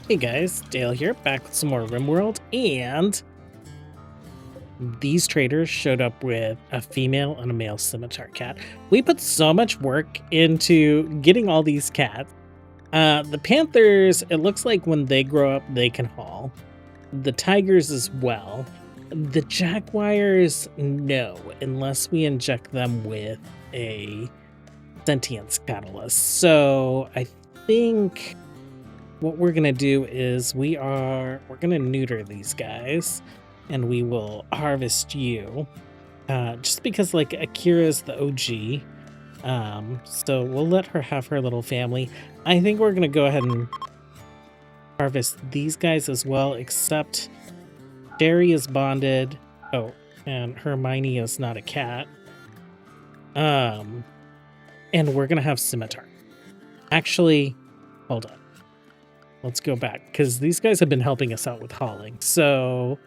Hey guys, Dale here, back with some more RimWorld, and these traders showed up with a female and a male scimitar cat. We put so much work into getting all these cats. The panthers, it looks like when they grow up, they can haul. The tigers as well. The jaguars, no, unless we inject them with a sentience catalyst. So I think what we're gonna do is we're gonna neuter these guys, and we will harvest you. Just because like Akira's the OG. So we'll let her have her little family. I think we're gonna go ahead and harvest these guys as well, except Sherry is bonded. Oh, and Hermione is not a cat. And we're gonna have scimitar. Actually, hold on. Let's go back, because these guys have been helping us out with hauling. So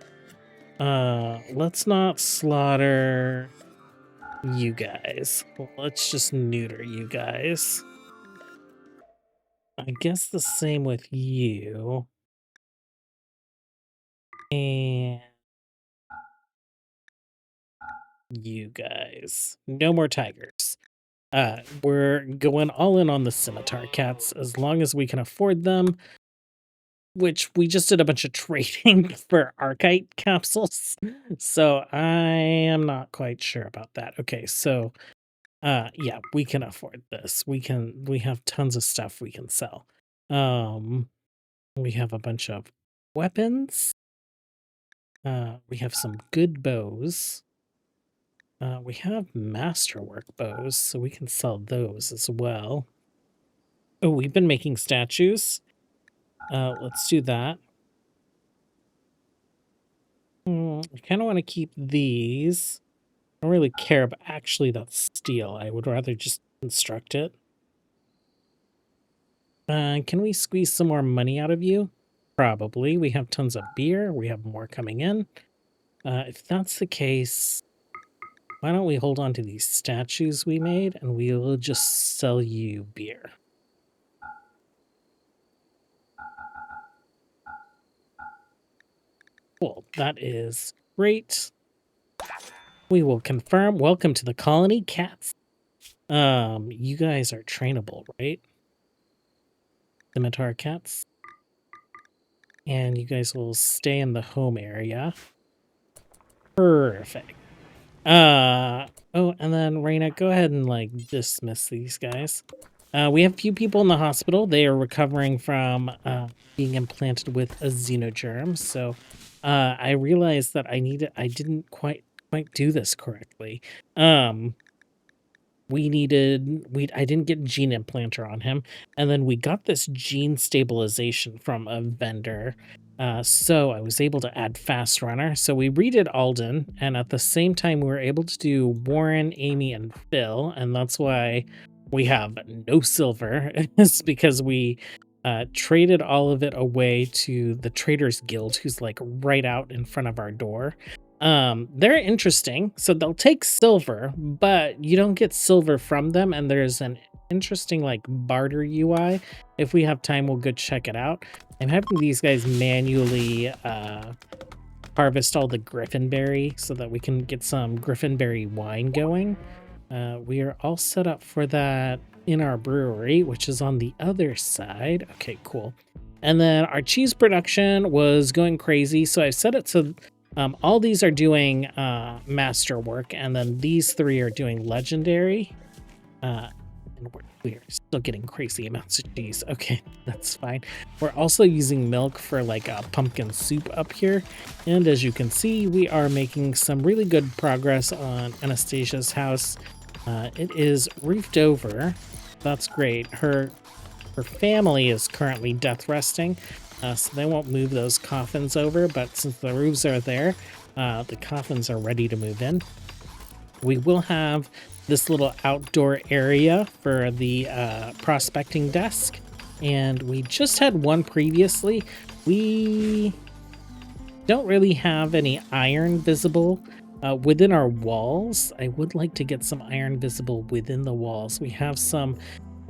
let's not slaughter you guys. Let's just neuter you guys. I guess the same with you. And you guys. No more tigers. We're going all in on the scimitar cats as long as we can afford them. Which we just did a bunch of trading for Archite capsules. So I am not quite sure about that. Okay, so yeah, we can afford this. We have tons of stuff we can sell. We have a bunch of weapons. We have some good bows. We have masterwork bows, so we can sell those as well. Oh, we've been making statues. Let's do that. I kind of want to keep these. I don't really care, but actually that's steel. I would rather just construct it. Can we squeeze some more money out of you? Probably. We have tons of beer. We have more coming in. If that's the case, why don't we hold on to these statues we made and we will just sell you beer. Cool. That is great. We will confirm. Welcome to the colony, cats. You guys are trainable, right? Scimitar cats. And you guys will stay in the home area. Perfect. Oh, and then Raina, go ahead and like dismiss these guys. We have a few people in the hospital. They are recovering from being implanted with a xenogerm. So I realized that I didn't quite do this correctly. I didn't get gene implanter on him, and then we got this gene stabilization from a vendor. So I was able to add fast runner. So we redid Alden, and at the same time we were able to do Warren, Amy, and Phil, and that's why we have no silver. It's because we traded all of it away to the Traders Guild, who's like right out in front of our door. They're interesting, so they'll take silver, but you don't get silver from them, and there's an interesting like barter UI. If we have time, we'll go check it out. I'm having these guys manually harvest all the griffinberry so that we can get some griffinberry wine going. We are all set up for that in our brewery, which is on the other side. Okay, cool. And then our cheese production was going crazy, so I set it so all these are doing masterwork, and then these three are doing legendary. And we're still getting crazy amounts of cheese. Okay, that's fine. We're also using milk for like a pumpkin soup up here. And as you can see, we are making some really good progress on Anastasia's house. It is roofed over. That's great. Her family is currently death resting. So they won't move those coffins over, but since the roofs are there, the coffins are ready to move in. We will have this little outdoor area for the prospecting desk, and we just had one previously. We don't really have any iron visible within our walls. I would like to get some iron visible within the walls. We have some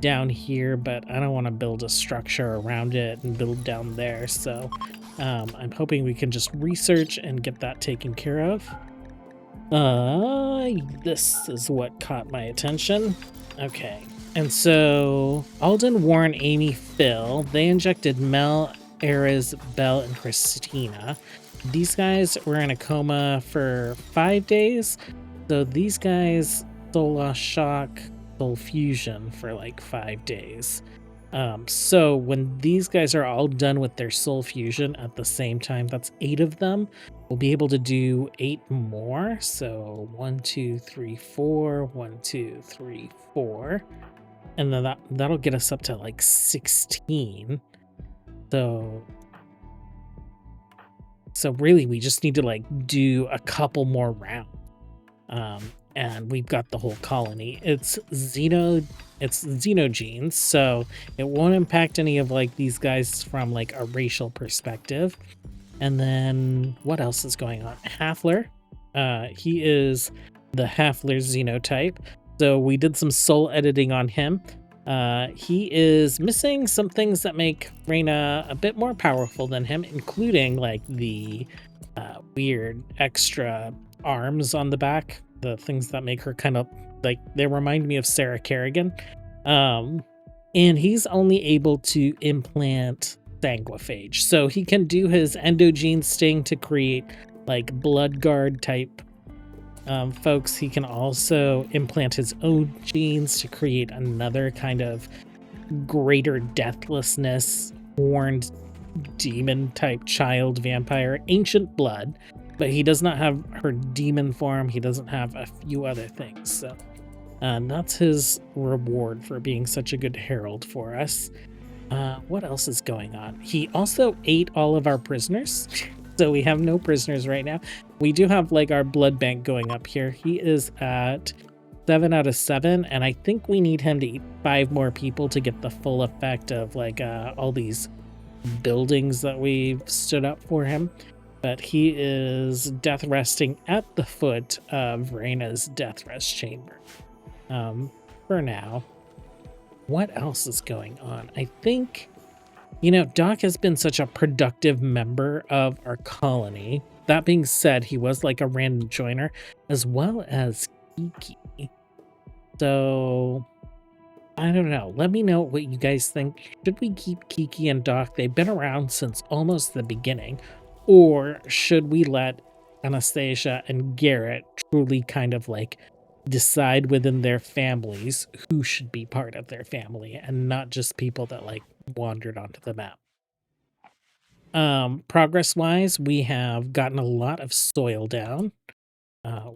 down here, but I don't want to build a structure around it and build down there. So I'm hoping we can just research and get that taken care of. This is what caught my attention. Okay. And so Alden, Warren, Amy, Phil, they injected Mel, Ares, Belle, and Christina. These guys were in a coma for 5 days. So these guys soul loss shock, soul fusion for like 5 days. So when these guys are all done with their soul fusion at the same time, that's 8 of them. We'll be able to do 8 more. So 1, 2, 3, 4, 1, 2, 3, 4. And then that'll get us up to like 16. So really we just need to like do a couple more rounds. And we've got the whole colony. It's xenogenes, so it won't impact any of like these guys from like a racial perspective. And then what else is going on? Halfler. He is the Halfler xenotype. So we did some soul editing on him. He is missing some things that make Reyna a bit more powerful than him, including like the weird extra arms on the back, the things that make her kind of like, they remind me of Sarah Kerrigan. And he's only able to implant sanguiphage, so he can do his endogene sting to create like blood guard type folks. He can also implant his own genes to create another kind of greater deathlessness horned demon type child vampire, ancient blood, but he does not have her demon form. He doesn't have a few other things. So that's his reward for being such a good herald for us. What else is going on? He also ate all of our prisoners. So we have no prisoners right now. We do have like our blood bank going up here. He is at 7 out of 7. And I think we need him to eat 5 more people to get the full effect of like all these buildings that we've stood up for him. But he is death resting at the foot of Reyna's death rest chamber. For now. What else is going on? I think, Doc has been such a productive member of our colony. That being said, he was like a random joiner, as well as Kiki. So, I don't know. Let me know what you guys think. Should we keep Kiki and Doc? They've been around since almost the beginning. Or should we let Anastasia and Garrett truly kind of like decide within their families who should be part of their family and not just people that like wandered onto the map? Progress wise, we have gotten a lot of soil down,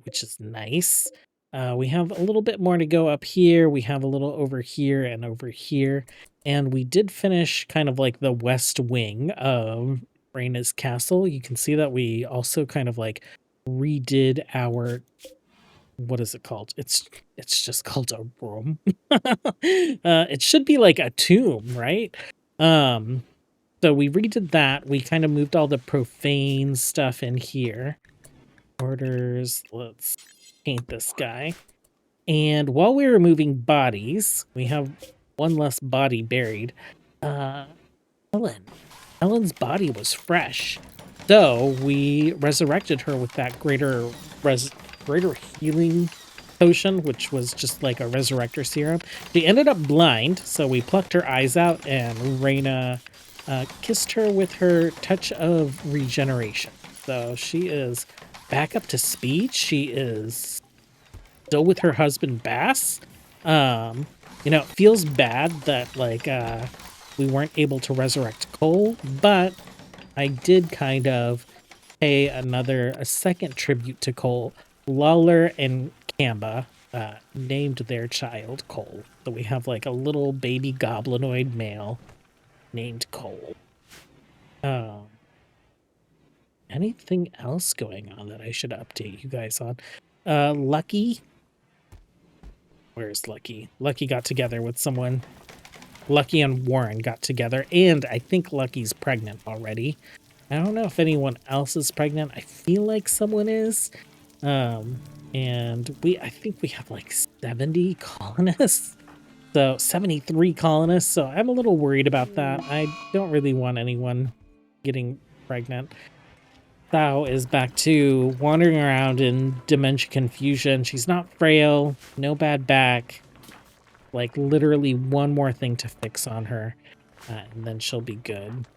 which is nice. We have a little bit more to go up here. We have a little over here and over here. And we did finish kind of like the west wing of Reyna's castle. You can see that we also kind of like redid our, what is it called? It's just called a room. It should be like a tomb, right? So we redid that. We kind of moved all the profane stuff in here. Orders, let's paint this guy. And while we were moving bodies, we have one less body buried. Ellen's body was fresh. So we resurrected her with that greater healing potion, which was just like a resurrector serum. She ended up blind, so we plucked her eyes out, and Reyna kissed her with her touch of regeneration. So she is back up to speed. She is still with her husband Bass. It feels bad that like we weren't able to resurrect Cole, but I did kind of pay a second tribute to Cole. Lawler and Kamba named their child Cole. So we have like a little baby goblinoid male named Cole. Anything else going on that I should update you guys on? Lucky. Where's Lucky? Lucky got together with someone. Lucky and Warren got together, and I think Lucky's pregnant already. I don't know if anyone else is pregnant. I feel like someone is. And I think we have like 70 colonists. So 73 colonists, so I'm a little worried about that. I don't really want anyone getting pregnant. Thao is back to wandering around in dementia confusion. She's not frail, no bad back. Like literally one more thing to fix on her, and then she'll be good.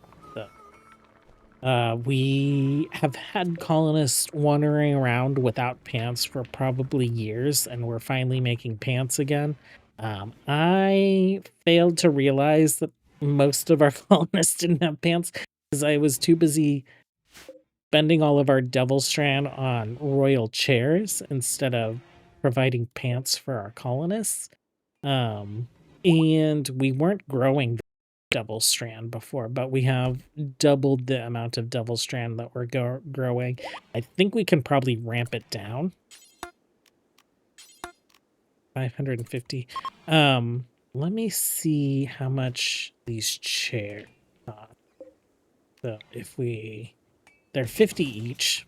So, we have had colonists wandering around without pants for probably years, and we're finally making pants again. I failed to realize that most of our colonists didn't have pants because I was too busy spending all of our devil strand on royal chairs instead of providing pants for our colonists. Um, and we weren't growing devil strand before, but we have doubled the amount of devil strand that we're growing. I think we can probably ramp it down. 550. Let me see how much these chairs cost. So if they're 50 each.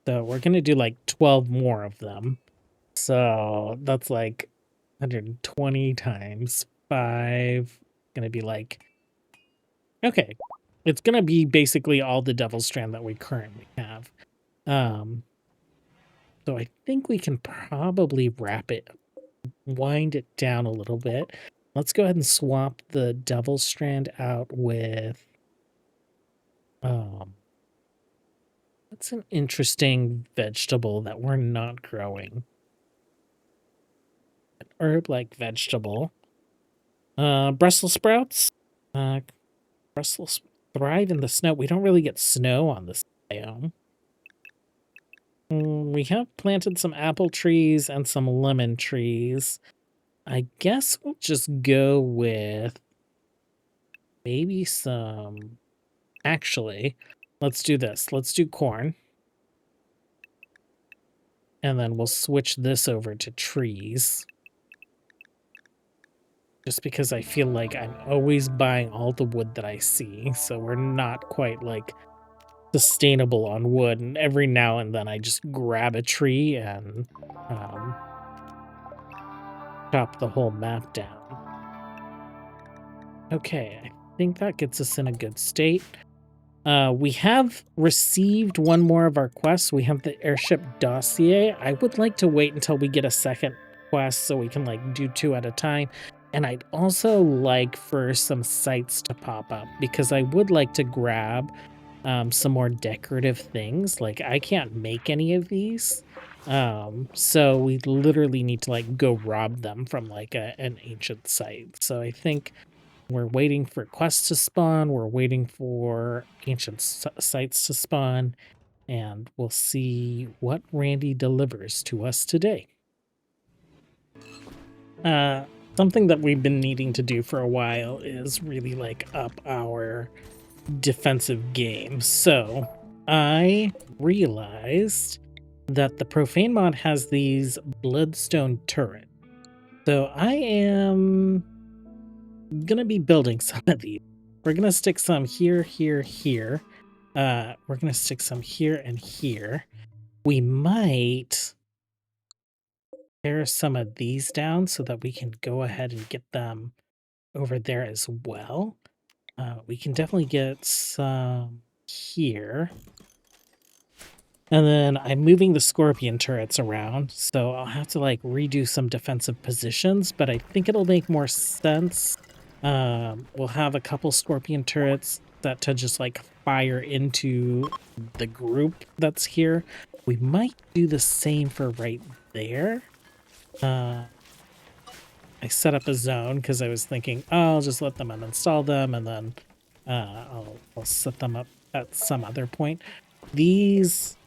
So we're gonna do like 12 more of them. So that's like 120 times 5. Gonna be like, okay, it's gonna be basically all the devil strand that we currently have. So I think we can probably wind it down a little bit. Let's go ahead and swap the devil strand out with that's an interesting vegetable that we're not growing. An herb-like vegetable. Brussels sprouts. Brussels thrive in the snow. We don't really get snow on this biome. We have planted some apple trees and some lemon trees. I guess we'll just go with maybe some... Actually, let's do this. Let's do corn. And then we'll switch this over to trees. Just because I feel like I'm always buying all the wood that I see. So we're not quite like sustainable on wood. And every now and then I just grab a tree and chop the whole map down. Okay, I think that gets us in a good state. We have received one more of our quests. We have the airship dossier. I would like to wait until we get a second quest so we can like do 2 at a time. And I'd also like for some sites to pop up because I would like to grab some more decorative things. Like I can't make any of these. So we literally need to like go rob them from like an ancient site. So I think we're waiting for quests to spawn. We're waiting for ancient sites to spawn. And we'll see what Randy delivers to us today. Something that we've been needing to do for a while is really like up our defensive game. So I realized that the Profane mod has these Bloodstone turrets. So I am gonna be building some of these. We're gonna stick some here, here, here. We're gonna stick some here and here. We might tear some of these down so that we can go ahead and get them over there as well. We can definitely get some here. And then I'm moving the scorpion turrets around, so I'll have to like redo some defensive positions, but I think it'll make more sense. We'll have a couple scorpion turrets that to just like fire into the group that's here. We might do the same for right there. I set up a zone because I was thinking, oh, I'll just let them uninstall them and then I'll set them up at some other point. These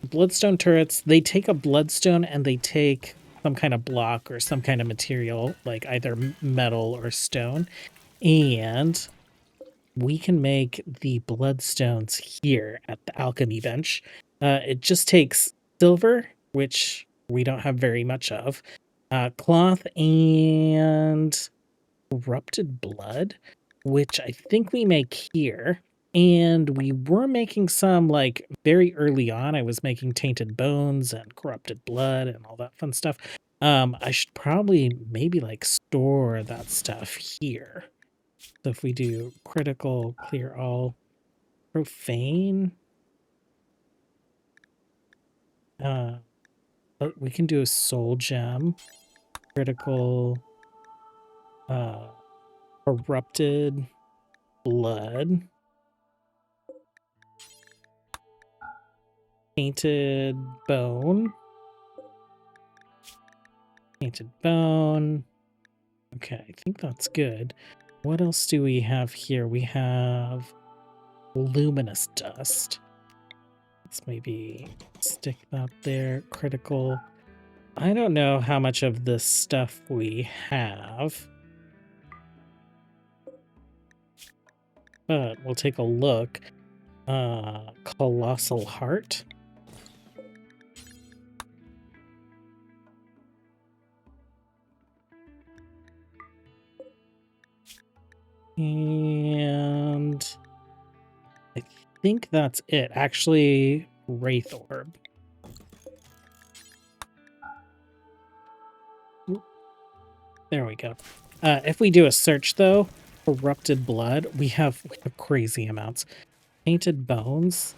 bloodstone turrets, they take a bloodstone and they take some kind of block or some kind of material, like either metal or stone, and we can make the bloodstones here at the alchemy bench. It just takes silver, which we don't have very much of, cloth, and corrupted blood, which I think we make here. And we were making some like very early on. I was making tainted bones and corrupted blood and all that fun stuff. I should probably maybe like store that stuff here. So if we do critical, clear all, profane, but we can do a soul gem, critical, corrupted blood, painted bone, painted bone. Okay, I think that's good. What else do we have here? We have luminous dust. Let's maybe stick that there. Critical. I don't know how much of this stuff we have, but we'll take a look. Colossal heart. And I think that's it. Actually, Wraith Orb. There we go. If we do a search, though, corrupted blood, we have crazy amounts. Painted bones,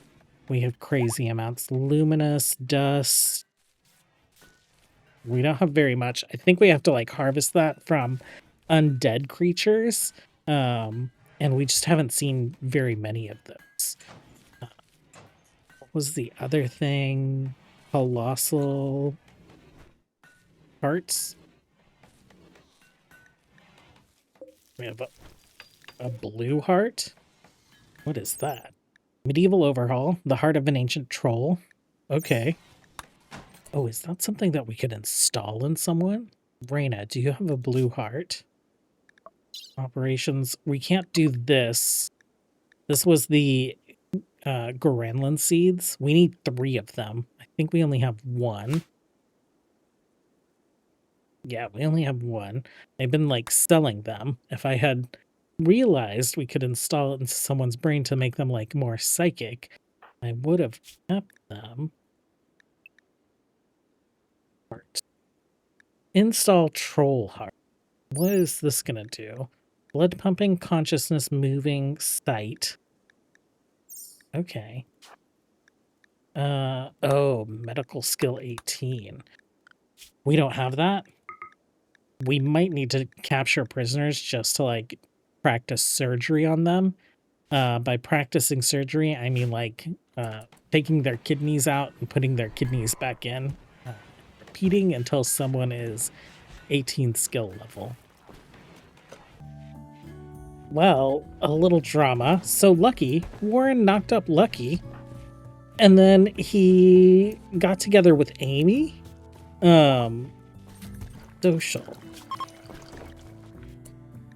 we have crazy amounts. Luminous dust. We don't have very much. I think we have to like harvest that from undead creatures. And we just haven't seen very many of those. What was the other thing? Colossal hearts. We have a blue heart. What is that? Medieval overhaul. The heart of an ancient troll. Okay. Oh, is that something that we could install in someone? Raina, do you have a blue heart? Operations. We can't do this. This was the Goranland seeds. We need 3 of them. I think we only have 1. Yeah, we only have 1. I've been like selling them. If I had realized we could install it into someone's brain to make them like more psychic, I would have kept them. Heart. Install troll heart. What is this gonna do? Blood pumping, consciousness moving, sight. Okay. Oh, medical skill 18. We don't have that. We might need to capture prisoners just to like practice surgery on them. By practicing surgery, I mean like taking their kidneys out and putting their kidneys back in, repeating until someone is 18 skill level. Well, a little drama. So Lucky, Warren knocked up Lucky, and then he got together with Amy. Social.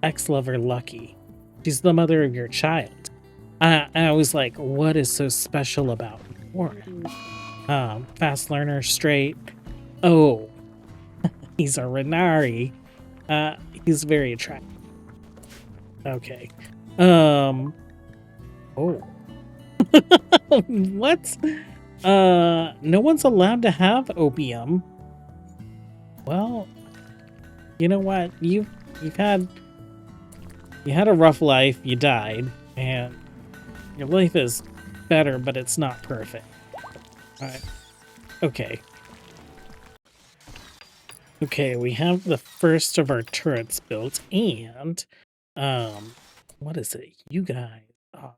Ex-lover Lucky. She's the mother of your child. I was like, what is so special about Warren? Fast learner, straight. Oh, he's a Renari. He's very attractive. Okay. Oh. What? No one's allowed to have opium. Well, you know what? You had a rough life, you died, and your life is better, but it's not perfect. Alright. Okay. Okay, we have the first of our turrets built, and what is it? You guys are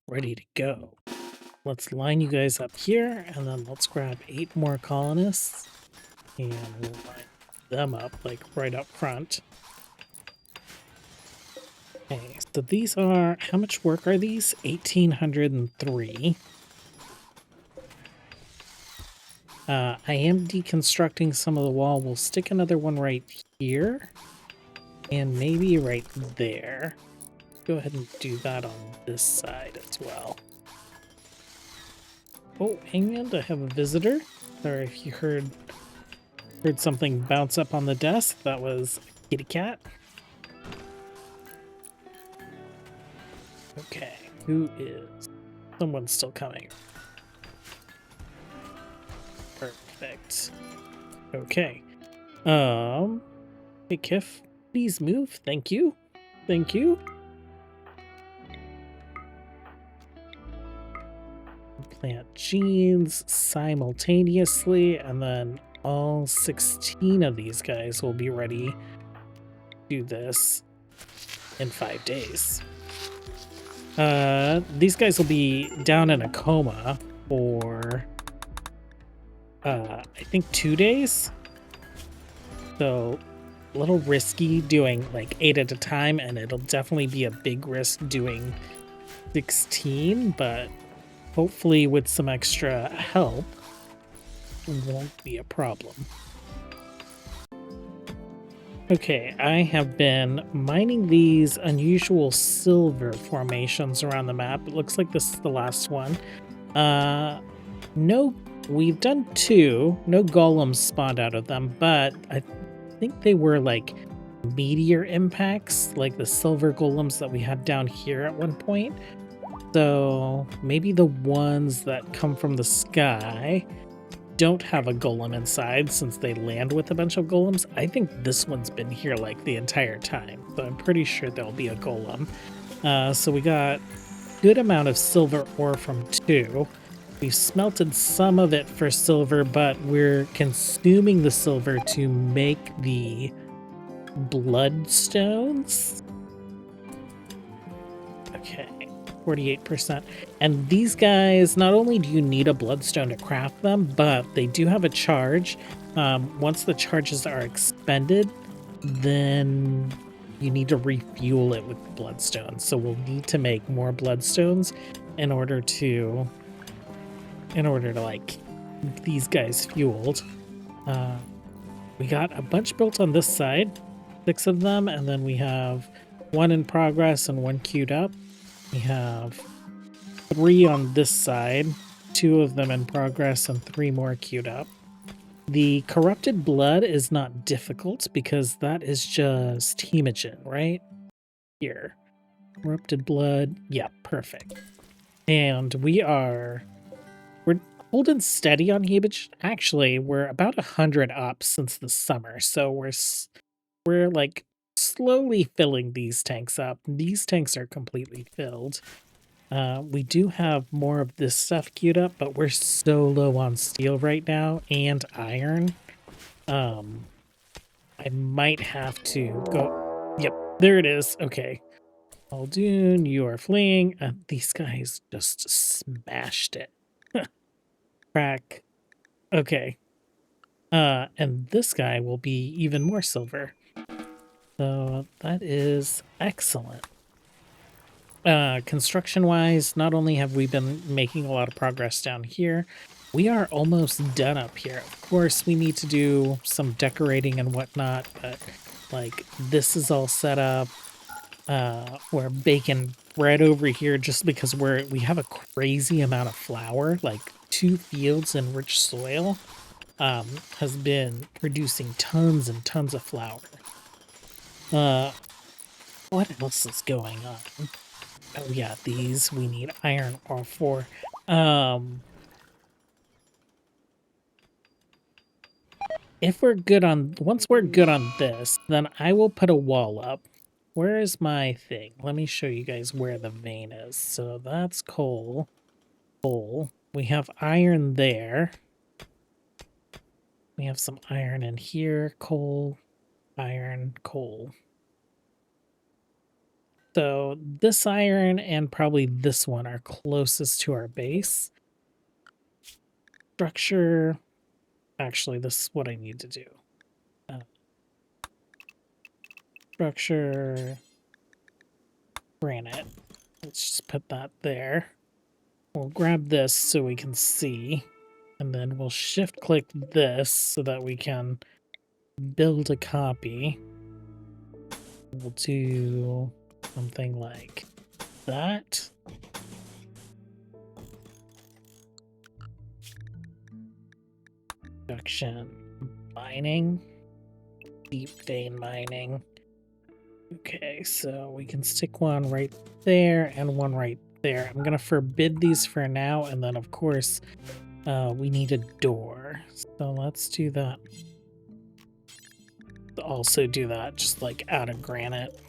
ready to go. Let's line you guys up here, and then let's grab 8 more colonists, and we'll line them up, like, right up front. Okay, so these are... How much work are these? 1,803. I am deconstructing some of the wall. We'll stick another one right here, and maybe right there. Go ahead and do that on this side as well. Oh, hang on, I have a visitor. Sorry if you heard something bounce up on the desk. That was a kitty cat. Okay, who is... Someone's still coming. Perfect. Okay. Hey, Kif, please move. Thank you. Thank you. Plant genes simultaneously, and then all 16 of these guys will be ready to do this in 5 days. These guys will be down in a coma for, I think 2 days. So a little risky doing like 8 at a time, and it'll definitely be a big risk doing 16, but hopefully with some extra help, it won't be a problem. Okay, I have been mining these unusual silver formations around the map. It looks like this is the last one. No, we've done 2. No golems spawned out of them, but I think they were like meteor impacts, like the silver golems that we had down here at one point. So maybe the ones that come from the sky don't have a golem inside since they land with a bunch of golems. I think this one's been here like the entire time, so I'm pretty sure there'll be a golem. So we got a good amount of silver ore from 2. We've smelted some of it for silver, but we're consuming the silver to make the bloodstones. Okay. 48%. And these guys, not only do you need a bloodstone to craft them, but they do have a charge. Once the charges are expended, then you need to refuel it with bloodstones. So we'll need to make more bloodstones in order to like keep these guys fueled. We got a bunch built on this side, 6 of them, and then we have 1 in progress and 1 queued up. We have 3 on this side, 2 of them in progress, and 3 more queued up. The corrupted blood is not difficult because that is just hemogen, right? Here. Corrupted blood. Yeah, perfect. And we're holding steady on hemogen. Actually, we're about 100 up since the summer, so we're like slowly filling these tanks up. These tanks are completely filled. We do have more of this stuff queued up, but we're so low on steel right now and iron. I might have to go. Yep, there it is. Okay. Aldoon, you are fleeing. These guys just smashed it. Crack. Okay. And this guy will be even more silver. So that is excellent. Construction-wise, not only have we been making a lot of progress down here, we are almost done up here. Of course, we need to do some decorating and whatnot, but like this is all set up. We're baking bread over here just because we have a crazy amount of flour, like 2 fields in rich soil has been producing tons and tons of flour. What else is going on? Oh yeah, these we need iron ore for. If we're good on, once we're good on this, then I will put a wall up. Where is my thing? Let me show you guys where the vein is. So that's coal. Coal. We have iron there. We have some iron in here. Coal, iron, coal. So this iron and probably this one are closest to our base. Structure. Actually, this is what I need to do. Structure. Granite. Let's just put that there. We'll grab this so we can see. And then we'll shift click this so that we can build a copy. We'll do something like that. Production, mining, deep vein mining. Okay, so we can stick one right there and one right there. I'm gonna forbid these for now, and then of course we need a door. So let's do that. also do that, just like out of granite.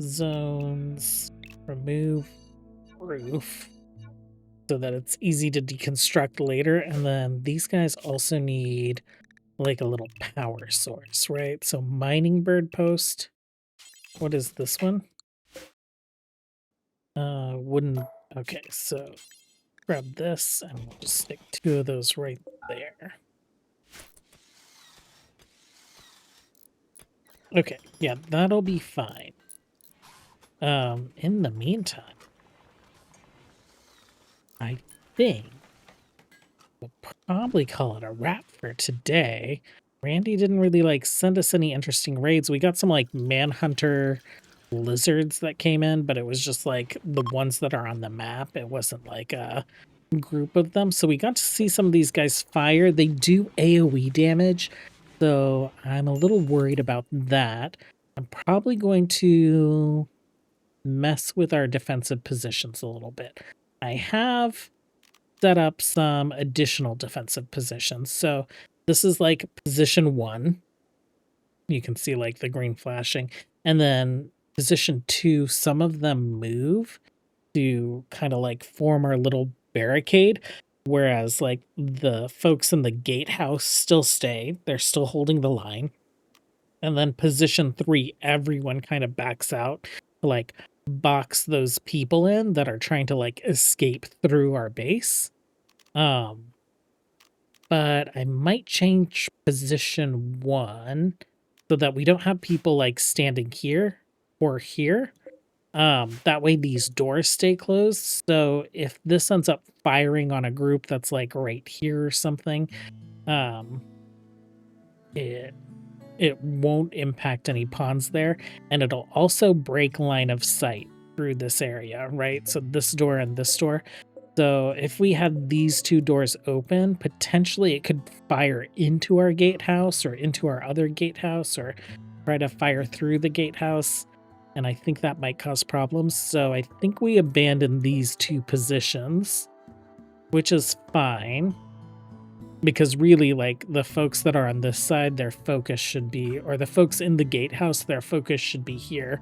Zones, remove roof so that it's easy to deconstruct later. And then these guys also need like a little power source, right? So mining bird post. What is this one? Wooden. Okay, so grab this and we'll just stick 2 of those right there. Okay, yeah, that'll be fine. In the meantime, I think we'll probably call it a wrap for today. Randy didn't really like send us any interesting raids. We got some like manhunter lizards that came in, but it was just like the ones that are on the map. It wasn't like a group of them. So we got to see some of these guys fire. They do AoE damage, so I'm a little worried about that. I'm probably going to mess with our defensive positions a little bit. I have set up some additional defensive positions. So this is like position 1. You can see like the green flashing. And then position 2, some of them move to kind of like form our little barricade. Whereas like the folks in the gatehouse still stay. They're still holding the line. And then position 3, everyone kind of backs out to like box those people in that are trying to like escape through our base. But I might change position 1 so that we don't have people like standing here or here. That way these doors stay closed. So if this ends up firing on a group that's like right here or something, it won't impact any pawns there, and it'll also break line of sight through this area, right? So this door and this door. So if we had these 2 doors open, potentially it could fire into our gatehouse or into our other gatehouse or try to fire through the gatehouse. And I think that might cause problems. So I think we abandon these 2 positions, which is fine. Because really, like, the folks that are on this side, their focus should be, or the folks in the gatehouse, their focus should be here.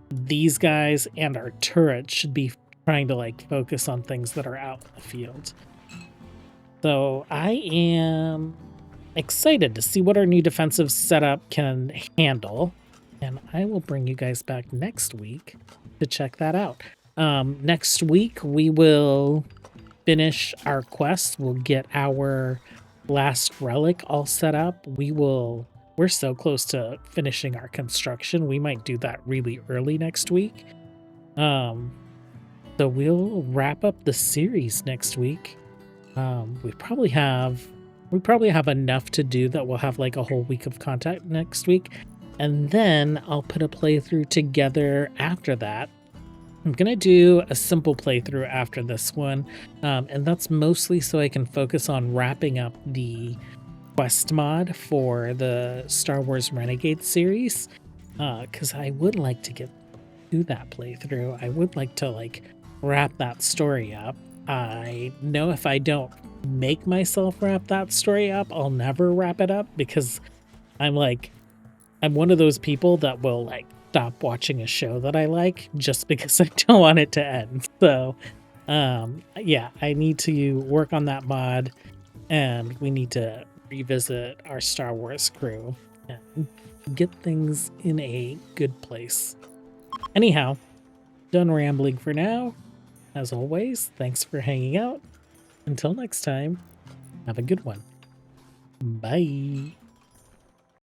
These guys and our turret should be trying to, like, focus on things that are out in the field. So I am excited to see what our new defensive setup can handle. And I will bring you guys back next week to check that out. Next week, we will finish our quest. We'll get our last relic all set up. We're so close to finishing our construction. We might do that really early next week. So we'll wrap up the series next week. We probably have enough to do that we'll have like a whole week of content next week. And then I'll put a playthrough together after that. I'm going to do a simple playthrough after this one, and that's mostly so I can focus on wrapping up the quest mod for the Star Wars Renegade series, because I would like to get through that playthrough. I would like to like wrap that story up. I know if I don't make myself wrap that story up, I'll never wrap it up, because I'm one of those people that will like stop watching a show that I like just because I don't want it to end. So yeah, I need to work on that mod, and we need to revisit our Star Wars crew and get things in a good place. Anyhow, done rambling for now. As always, thanks for hanging out. Until next time, have a good one. Bye.